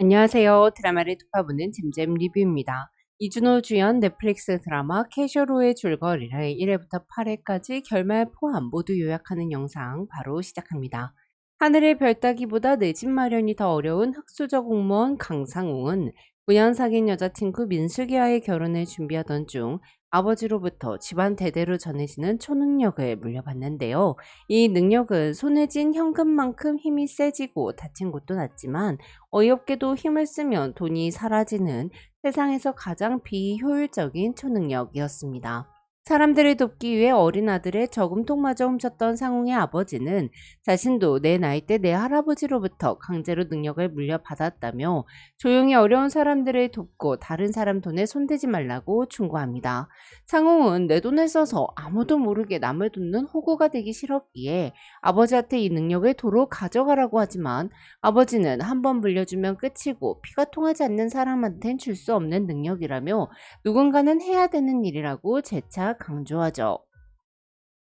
안녕하세요. 드라마를 톱파보는 잼잼 리뷰입니다. 이준호 주연 넷플릭스 드라마 캐셔로의 줄거리를 1회부터 8회까지 결말 포함 모두 요약하는 영상 바로 시작합니다. 하늘의 별 따기보다 내 집 마련이 더 어려운 흑수저 공무원 강상웅은 9년 사귄 여자친구 민숙이와의 결혼을 준비하던 중 아버지로부터 집안 대대로 전해지는 초능력을 물려받는데요. 이 능력은 손에 쥔 현금만큼 힘이 세지고 다친 곳도 낫지만 어이없게도 힘을 쓰면 돈이 사라지는 세상에서 가장 비효율적인 초능력이었습니다. 사람들을 돕기 위해 어린 아들의 저금통마저 훔쳤던 상웅의 아버지는 자신도 내 나이 때 내 할아버지로부터 강제로 능력을 물려받았다며 조용히 어려운 사람들을 돕고 다른 사람 돈에 손대지 말라고 충고합니다. 상웅은 내 돈을 써서 아무도 모르게 남을 돕는 호구가 되기 싫었기에 아버지한테 이 능력을 도로 가져가라고 하지만 아버지는 한 번 물려주면 끝이고 피가 통하지 않는 사람한텐 줄 수 없는 능력이라며 누군가는 해야 되는 일이라고 재차 강조하죠.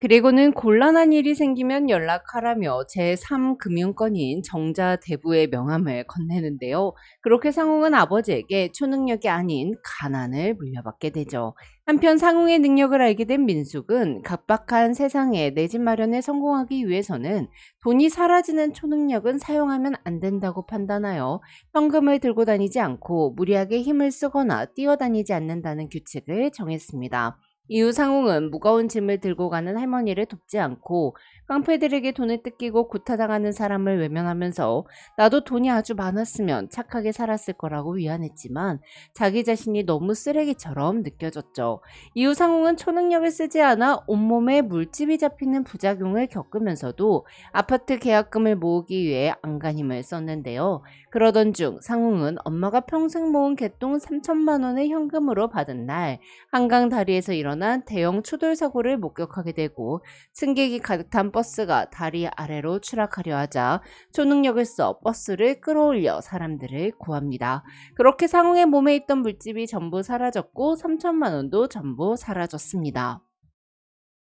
그리고는 곤란한 일이 생기면 연락하라며 제3금융권인 정자대부의 명함을 건네는데요. 그렇게 상웅은 아버지에게 초능력이 아닌 가난을 물려받게 되죠. 한편 상웅의 능력을 알게 된 민숙은 각박한 세상에 내 집 마련에 성공하기 위해서는 돈이 사라지는 초능력은 사용하면 안 된다고 판단하여 현금을 들고 다니지 않고 무리하게 힘을 쓰거나 뛰어다니지 않는다는 규칙을 정했습니다. 이후 상웅은 무거운 짐을 들고 가는 할머니를 돕지 않고 깡패들에게 돈을 뜯기고 구타당하는 사람을 외면하면서 나도 돈이 아주 많았으면 착하게 살았을 거라고 위안했지만 자기 자신이 너무 쓰레기처럼 느껴졌죠. 이후 상웅은 초능력을 쓰지 않아 온몸에 물집이 잡히는 부작용을 겪으면서도 아파트 계약금을 모으기 위해 안간힘을 썼는데요. 그러던 중 상웅은 엄마가 평생 모은 개똥 3천만 원을 현금으로 받은 날 한강 다리에서 일어난 대형 추돌 사고를 목격하게 되고 승객이 가득 탄 버스가 다리 아래로 추락하려 하자 초능력을 써 버스를 끌어올려 사람들을 구합니다. 그렇게 상웅의 몸에 있던 물집이 전부 사라졌고 3천만 원도 전부 사라졌습니다.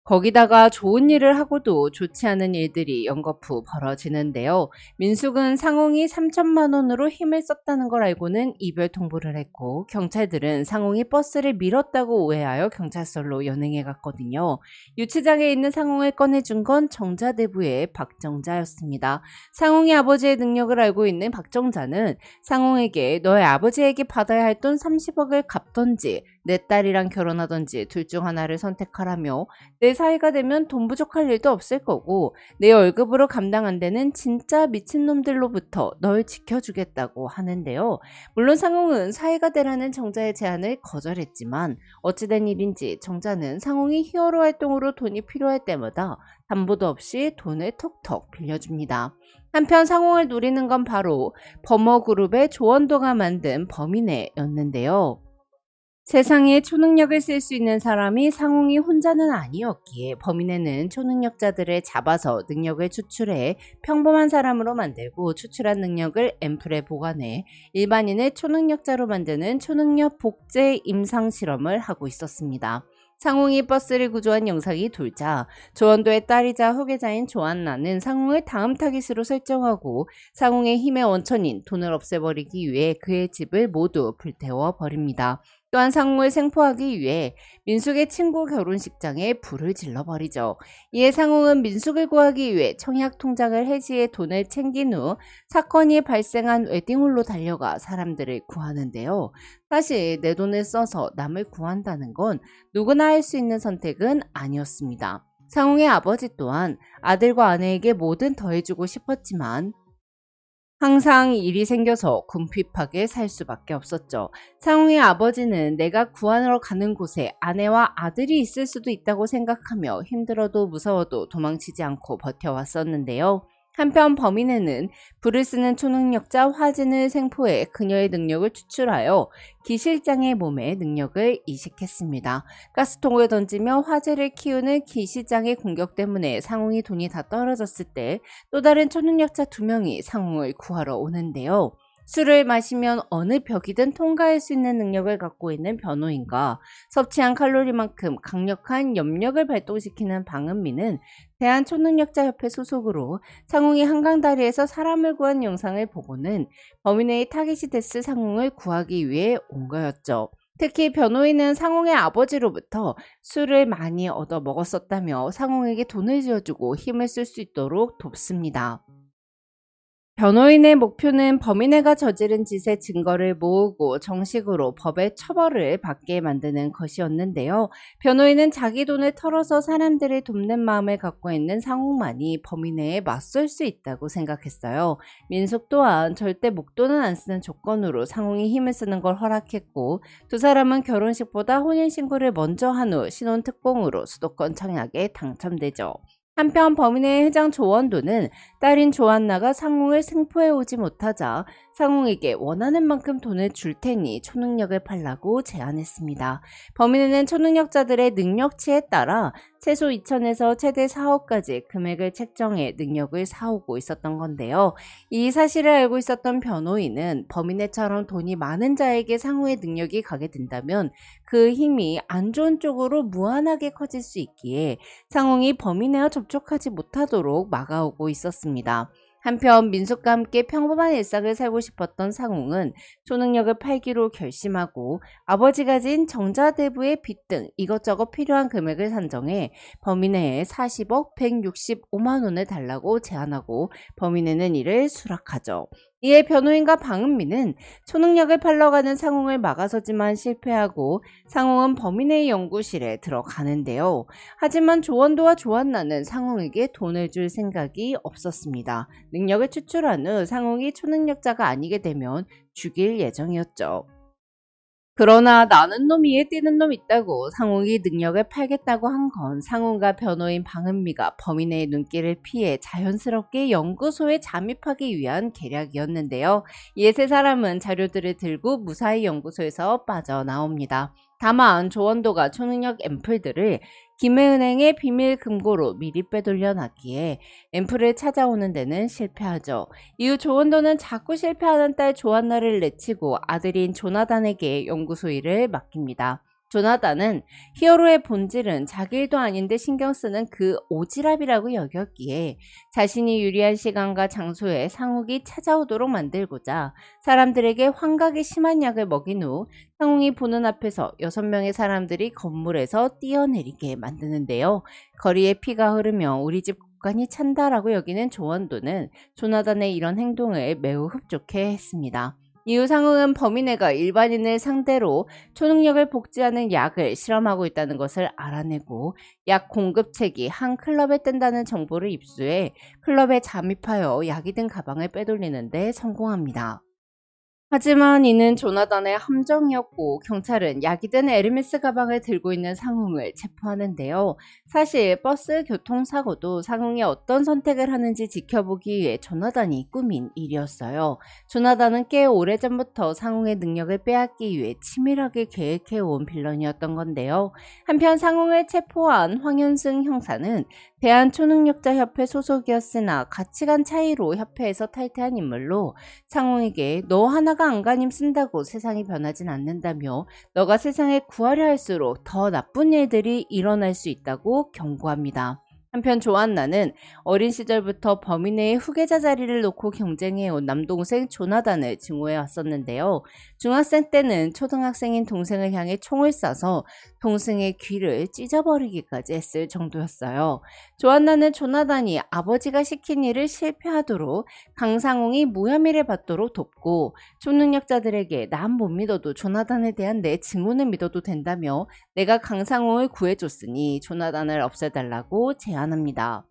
거기다가 좋은 일을 하고도 좋지 않은 일들이 연거푸 벌어지는데요. 민숙은 상웅이 3천만 원으로 힘을 썼다는 걸 알고는 이별 통보를 했고 경찰들은 상웅이 버스를 밀었다고 오해하여 경찰서로 연행해 갔거든요. 유치장에 있는 상웅을 꺼내준 건 정자대부의 박정자였습니다. 상웅이 아버지의 능력을 알고 있는 박정자는 상웅에게 너의 아버지에게 받아야 할 돈 30억을 갚던지 내 딸이랑 결혼하던지 둘 중 하나를 선택하라며 내 사이가 되면 돈 부족할 일도 없을 거고 내 월급으로 감당 안 되는 진짜 미친놈들로부터 널 지켜주겠다고 하는데요. 물론 상웅은 사이가 되라는 정자의 제안을 거절했지만 어찌된 일인지 정자는 상웅이 히어로 활동으로 돈이 필요할 때마다 담보도 없이 돈을 톡톡 빌려줍니다. 한편 상웅을 노리는 건 바로 범어그룹의 조원도가 만든 범인회였는데요. 세상에 초능력을 쓸 수 있는 사람이 상웅이 혼자는 아니었기에 범인회는 초능력자들을 잡아서 능력을 추출해 평범한 사람으로 만들고 추출한 능력을 앰플에 보관해 일반인을 초능력자로 만드는 초능력 복제 임상 실험을 하고 있었습니다. 상웅이 버스를 구조한 영상이 돌자 조원도의 딸이자 후계자인 조안나는 상웅을 다음 타깃으로 설정하고 상웅의 힘의 원천인 돈을 없애버리기 위해 그의 집을 모두 불태워 버립니다. 또한 상웅을 생포하기 위해 민숙의 친구 결혼식장에 불을 질러버리죠. 이에 상웅은 민숙을 구하기 위해 청약 통장을 해지해 돈을 챙긴 후 사건이 발생한 웨딩홀로 달려가 사람들을 구하는데요. 사실 내 돈을 써서 남을 구한다는 건 누구나 할 수 있는 선택은 아니었습니다. 상웅의 아버지 또한 아들과 아내에게 뭐든 더해주고 싶었지만 항상 일이 생겨서 궁핍하게 살 수밖에 없었죠. 상웅의 아버지는 내가 구하러 가는 곳에 아내와 아들이 있을 수도 있다고 생각하며 힘들어도 무서워도 도망치지 않고 버텨왔었는데요. 한편 범인회는 불을 쓰는 초능력자 화진을 생포해 그녀의 능력을 추출하여 기 실장의 몸에 능력을 이식했습니다. 가스통을 던지며 화재를 키우는 기 실장의 공격 때문에 상웅이 돈이 다 떨어졌을 때 또 다른 초능력자 2명이 상웅을 구하러 오는데요. 술을 마시면 어느 벽이든 통과할 수 있는 능력을 갖고 있는 변호인과 섭취한 칼로리만큼 강력한 염력을 발동시키는 방은미는 대한초능력자협회 소속으로 상웅이 한강다리에서 사람을 구한 영상을 보고는 범인의 타깃이 됐을 상웅을 구하기 위해 온 거였죠. 특히 변호인은 상웅의 아버지로부터 술을 많이 얻어 먹었었다며 상웅에게 돈을 쥐어주고 힘을 쓸 수 있도록 돕습니다. 변호인의 목표는 범인애가 저지른 짓의 증거를 모으고 정식으로 법의 처벌을 받게 만드는 것이었는데요. 변호인은 자기 돈을 털어서 사람들을 돕는 마음을 갖고 있는 상욱만이 범인애에 맞설 수 있다고 생각했어요. 민숙 또한 절대 목돈은 안 쓰는 조건으로 상욱이 힘을 쓰는 걸 허락했고, 두 사람은 결혼식보다 혼인신고를 먼저 한 후 신혼특공으로 수도권 청약에 당첨되죠. 한편 범인의 회장 조원도는 딸인 조한나가 상웅을 생포해 오지 못하자 상웅에게 원하는 만큼 돈을 줄 테니 초능력을 팔라고 제안했습니다. 범인은 초능력자들의 능력치에 따라 최소 2천에서 최대 4억까지 금액을 책정해 능력을 사오고 있었던 건데요. 이 사실을 알고 있었던 변호인은 범인애처럼 돈이 많은 자에게 상우의 능력이 가게 된다면 그 힘이 안 좋은 쪽으로 무한하게 커질 수 있기에 상웅이 범인애와 접촉하지 못하도록 막아오고 있었습니다. 한편 민숙과 함께 평범한 일상을 살고 싶었던 상웅은 초능력을 팔기로 결심하고 아버지가 진 정자대부의 빚 등 이것저것 필요한 금액을 산정해 범인에게 40억 165만 원을 달라고 제안하고 범인에는 이를 수락하죠. 이에 변호인과 방은미는 초능력을 팔러 가는 상웅을 막아서지만 실패하고 상웅은 범인의 연구실에 들어가는데요. 하지만 조원도와 조한나는 상웅에게 돈을 줄 생각이 없었습니다. 능력을 추출한 후 상웅이 초능력자가 아니게 되면 죽일 예정이었죠. 그러나 나는 놈 위에 뛰는 놈 있다고 상웅이 능력을 팔겠다고 한 건 상웅과 변호인 방은미가 범인의 눈길을 피해 자연스럽게 연구소에 잠입하기 위한 계략이었는데요. 이에 세 사람은 자료들을 들고 무사히 연구소에서 빠져나옵니다. 다만 조원도가 초능력 앰플들을 김해은행의 비밀 금고로 미리 빼돌려놨기에 앰플을 찾아오는 데는 실패하죠. 이후 조원도는 자꾸 실패하는 딸 조한나를 내치고 아들인 조나단에게 연구소 일을 맡깁니다. 조나단은 히어로의 본질은 자기 일도 아닌데 신경 쓰는 그 오지랖이라고 여겼기에 자신이 유리한 시간과 장소에 상욱이 찾아오도록 만들고자 사람들에게 환각이 심한 약을 먹인 후 상웅이 보는 앞에서 6명의 사람들이 건물에서 뛰어내리게 만드는데요. 거리에 피가 흐르며 우리 집 국간이 찬다라고 여기는 조원도는 조나단의 이런 행동을 매우 흡족해 했습니다. 이후 상웅은 범인애가 일반인을 상대로 초능력을 복제하는 약을 실험하고 있다는 것을 알아내고 약 공급책이 한 클럽에 뜬다는 정보를 입수해 클럽에 잠입하여 약이 든 가방을 빼돌리는 데 성공합니다. 하지만 이는 조나단의 함정이었고 경찰은 약이 든 에르메스 가방을 들고 있는 상웅을 체포하는데요. 사실 버스 교통사고도 상웅이 어떤 선택을 하는지 지켜보기 위해 조나단이 꾸민 일이었어요. 조나단은 꽤 오래전부터 상웅의 능력을 빼앗기 위해 치밀하게 계획해온 빌런이었던 건데요. 한편 상웅을 체포한 황현승 형사는 대한초능력자협회 소속이었으나 가치관 차이로 협회에서 탈퇴한 인물로 상웅에게 너 하나가 안간힘 쓴다고 세상이 변하진 않는다며 너가 세상을 구하려 할수록 더 나쁜 일들이 일어날 수 있다고 경고합니다. 한편 조한나는 어린 시절부터 범인의 후계자 자리를 놓고 경쟁해온 남동생 조나단을 증오해 왔었는데요. 중학생 때는 초등학생인 동생을 향해 총을 쏴서 동생의 귀를 찢어버리기까지 했을 정도였어요. 조한나는 조나단이 아버지가 시킨 일을 실패하도록 강상웅이 무혐의를 받도록 돕고 초능력자들에게 난 못 믿어도 조나단에 대한 내 증오는 믿어도 된다며 내가 강상웅을 구해줬으니 조나단을 없애달라고 제안합니다.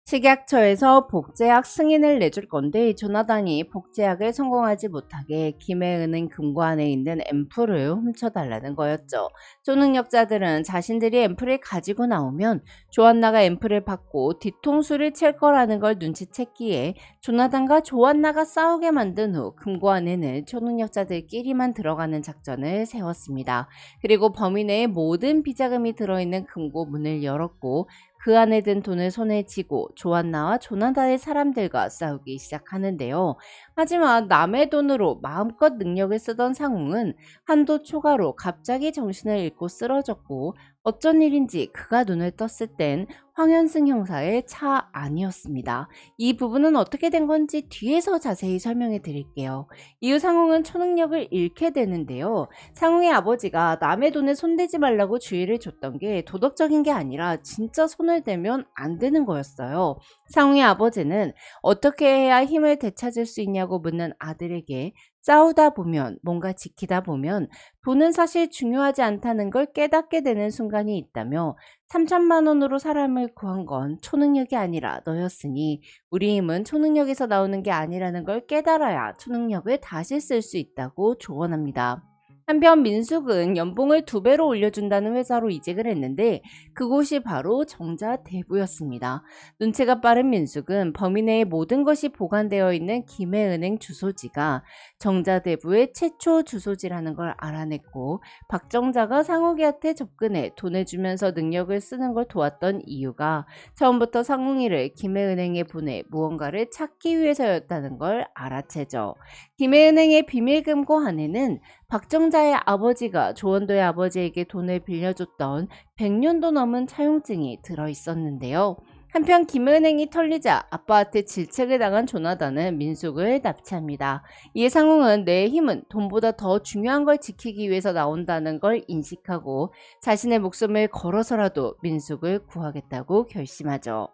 식약처에서 복제약 승인을 내줄 건데 조나단이 복제약을 성공하지 못하게 김해은행 금고안에 있는 앰플을 훔쳐달라는 거였죠. 초능력자들은 자신들이 앰플을 가지고 나오면 조한나가 앰플을 받고 뒤통수를 칠 거라는 걸 눈치챘기에 조나단과 조한나가 싸우게 만든 후 금고안에는 초능력자들끼리만 들어가는 작전을 세웠습니다. 그리고 범인의 모든 비자금이 들어있는 금고 문을 열었고 그 안에 든 돈을 손에 쥐고 조안나와 조나단의 사람들과 싸우기 시작하는데요. 하지만 남의 돈으로 마음껏 능력을 쓰던 상웅은 한도 초과로 갑자기 정신을 잃고 쓰러졌고, 어쩐 일인지 그가 눈을 떴을 땐 황현승 형사의 차 안이었습니다. 이 부분은 어떻게 된 건지 뒤에서 자세히 설명해 드릴게요. 이후 상웅은 초능력을 잃게 되는데요. 상웅의 아버지가 남의 돈에 손대지 말라고 주의를 줬던 게 도덕적인 게 아니라 진짜 손을 대면 안 되는 거였어요. 상웅의 아버지는 어떻게 해야 힘을 되찾을 수 있냐고 묻는 아들에게 싸우다 보면, 뭔가 지키다 보면 돈은 사실 중요하지 않다는 걸 깨닫게 되는 순간이 있다며, 3천만 원으로 사람을 구한 건 초능력이 아니라 너였으니 우리 힘은 초능력에서 나오는 게 아니라는 걸 깨달아야 초능력을 다시 쓸 수 있다고 조언합니다. 한편 민숙은 연봉을 2배로 올려준다는 회사로 이직을 했는데, 그곳이 바로 정자대부였습니다. 눈치가 빠른 민숙은 범인 내의 모든 것이 보관되어 있는 김해은행 주소지가 정자대부의 최초 주소지라는 걸 알아냈고, 박정자가 상욱이한테 접근해 돈을 주면서 능력을 쓰는 걸 도왔던 이유가 처음부터 상웅이를 김해은행에 보내 무언가를 찾기 위해서였다는 걸 알아채죠. 김해은행의 비밀금고 안에는 박정자의 아버지가 조원도의 아버지에게 돈을 빌려줬던 100년도 넘은 차용증이 들어있었는데요. 한편 김은행이 털리자 아빠한테 질책을 당한 조나단은 민숙을 납치합니다. 이에 상웅은 내 힘은 돈보다 더 중요한 걸 지키기 위해서 나온다는 걸 인식하고 자신의 목숨을 걸어서라도 민숙을 구하겠다고 결심하죠.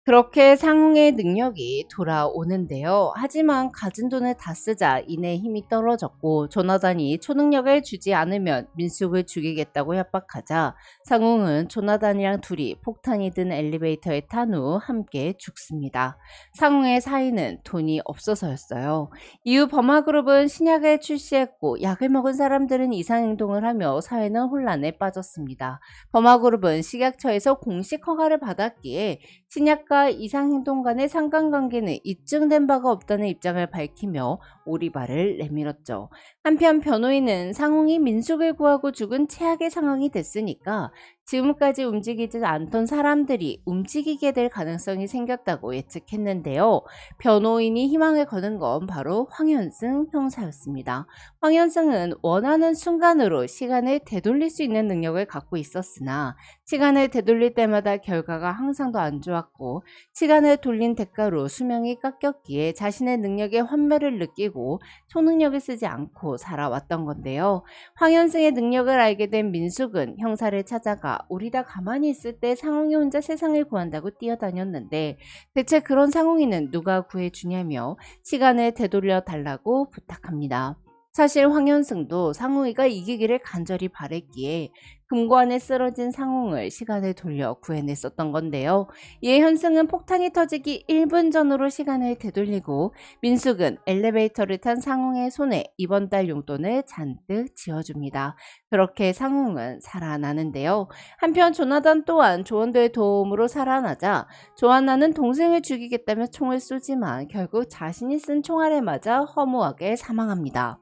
그렇게 상웅의 능력이 돌아오는데요. 하지만 가진 돈을 다 쓰자 이내 힘이 떨어졌고, 조나단이 초능력을 주지 않으면 민숙을 죽이겠다고 협박하자 상웅은 조나단이랑 둘이 폭탄이 든 엘리베이터에 탄 후 함께 죽습니다. 상웅의 사인은 돈이 없어서였어요. 이후 범아그룹은 신약을 출시했고, 약을 먹은 사람들은 이상행동을 하며 사회는 혼란에 빠졌습니다. 범아그룹은 식약처에서 공식 허가를 받았기에 신약과 이상행동 간의 상관관계는 입증된 바가 없다는 입장을 밝히며 오리발을 내밀었죠. 한편 변호인은 상웅이 민숙을 구하고 죽은 최악의 상황이 됐으니까 지금까지 움직이지 않던 사람들이 움직이게 될 가능성이 생겼다고 예측했는데요. 변호인이 희망을 거는 건 바로 황현승 형사였습니다. 황현승은 원하는 순간으로 시간을 되돌릴 수 있는 능력을 갖고 있었으나, 시간을 되돌릴 때마다 결과가 항상 더 안 좋았고, 시간을 돌린 대가로 수명이 깎였기에 자신의 능력에 환멸을 느끼고 초능력을 쓰지 않고 살아왔던 건데요. 황현승의 능력을 알게 된 민숙은 형사를 찾아가 우리 다 가만히 있을 때 상웅이 혼자 세상을 구한다고 뛰어다녔는데, 대체 그런 상웅이는 누가 구해주냐며 시간을 되돌려 달라고 부탁합니다. 사실 황현승도 상웅이가 이기기를 간절히 바랬기에 금고 안에 쓰러진 상웅을 시간을 돌려 구해냈었던 건데요. 이에 현승은 폭탄이 터지기 1분 전으로 시간을 되돌리고, 민숙은 엘리베이터를 탄 상웅의 손에 이번 달 용돈을 잔뜩 지어줍니다. 그렇게 상웅은 살아나는데요. 한편 조나단 또한 조원도의 도움으로 살아나자 조안나는 동생을 죽이겠다며 총을 쏘지만 결국 자신이 쓴 총알에 맞아 허무하게 사망합니다.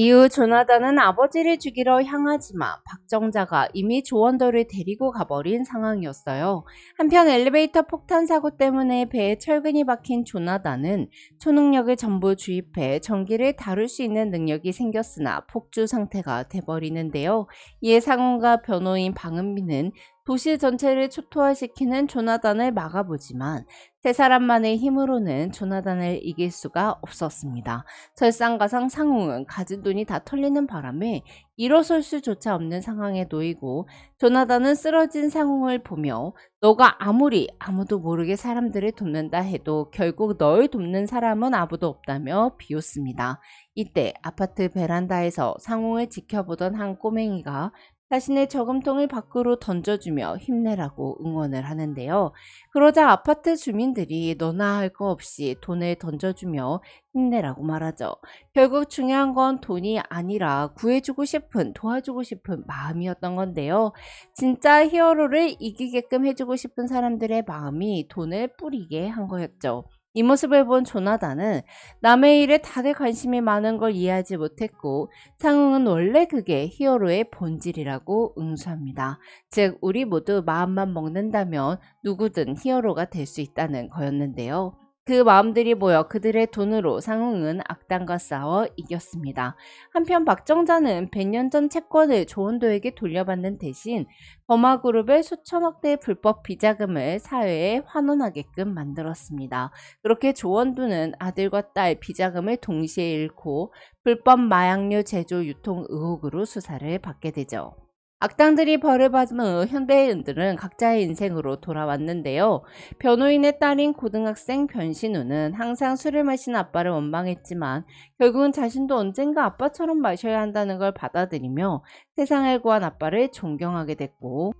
이후 조나단은 아버지를 죽이러 향하지만 박정자가 이미 조원도를 데리고 가버린 상황이었어요. 한편 엘리베이터 폭탄 사고 때문에 배에 철근이 박힌 조나단은 초능력을 전부 주입해 전기를 다룰 수 있는 능력이 생겼으나 폭주 상태가 돼버리는데요. 이에 상훈과 변호인 방은비는 도시 전체를 초토화시키는 조나단을 막아보지만 세 사람만의 힘으로는 조나단을 이길 수가 없었습니다. 설상가상 상웅은 가진 돈이 다 털리는 바람에 일어설 수조차 없는 상황에 놓이고, 조나단은 쓰러진 상웅을 보며 너가 아무리 아무도 모르게 사람들을 돕는다 해도 결국 널 돕는 사람은 아무도 없다며 비웃습니다. 이때 아파트 베란다에서 상웅을 지켜보던 한 꼬맹이가 자신의 저금통을 밖으로 던져주며 힘내라고 응원을 하는데요. 그러자 아파트 주민들이 너나 할 거 없이 돈을 던져주며 힘내라고 말하죠. 결국 중요한 건 돈이 아니라 구해주고 싶은, 도와주고 싶은 마음이었던 건데요. 진짜 히어로를 이기게끔 해주고 싶은 사람들의 마음이 돈을 뿌리게 한 거였죠. 이 모습을 본 조나단은 남의 일에 다들 관심이 많은 걸 이해하지 못했고 상웅은 원래 그게 히어로의 본질이라고 응수합니다. 즉 우리 모두 마음만 먹는다면 누구든 히어로가 될 수 있다는 거였는데요. 그 마음들이 모여 그들의 돈으로 상웅은 악당과 싸워 이겼습니다. 한편 박정자는 100년 전 채권을 조원도에게 돌려받는 대신 범아그룹의 수천억 대의 불법 비자금을 사회에 환원하게끔 만들었습니다. 그렇게 조원도는 아들과 딸 비자금을 동시에 잃고 불법 마약류 제조 유통 의혹으로 수사를 받게 되죠. 악당들이 벌을 받은 후 현대인들은 각자의 인생으로 돌아왔는데요. 변호인의 딸인 고등학생 변신우는 항상 술을 마시는 아빠를 원망했지만 결국은 자신도 언젠가 아빠처럼 마셔야 한다는 걸 받아들이며 세상을 구한 아빠를 존경하게 됐고,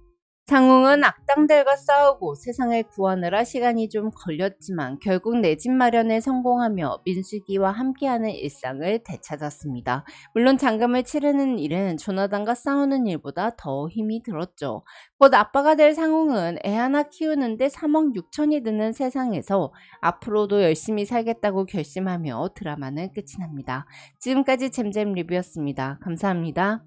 상웅은 악당들과 싸우고 세상을 구하느라 시간이 좀 걸렸지만 결국 내 집 마련에 성공하며 민수기와 함께하는 일상을 되찾았습니다. 물론 잔금을 치르는 일은 조나단과 싸우는 일보다 더 힘이 들었죠. 곧 아빠가 될 상웅은 애 하나 키우는데 3억 6천이 드는 세상에서 앞으로도 열심히 살겠다고 결심하며 드라마는 끝이 납니다. 지금까지 잼잼 리뷰였습니다. 감사합니다.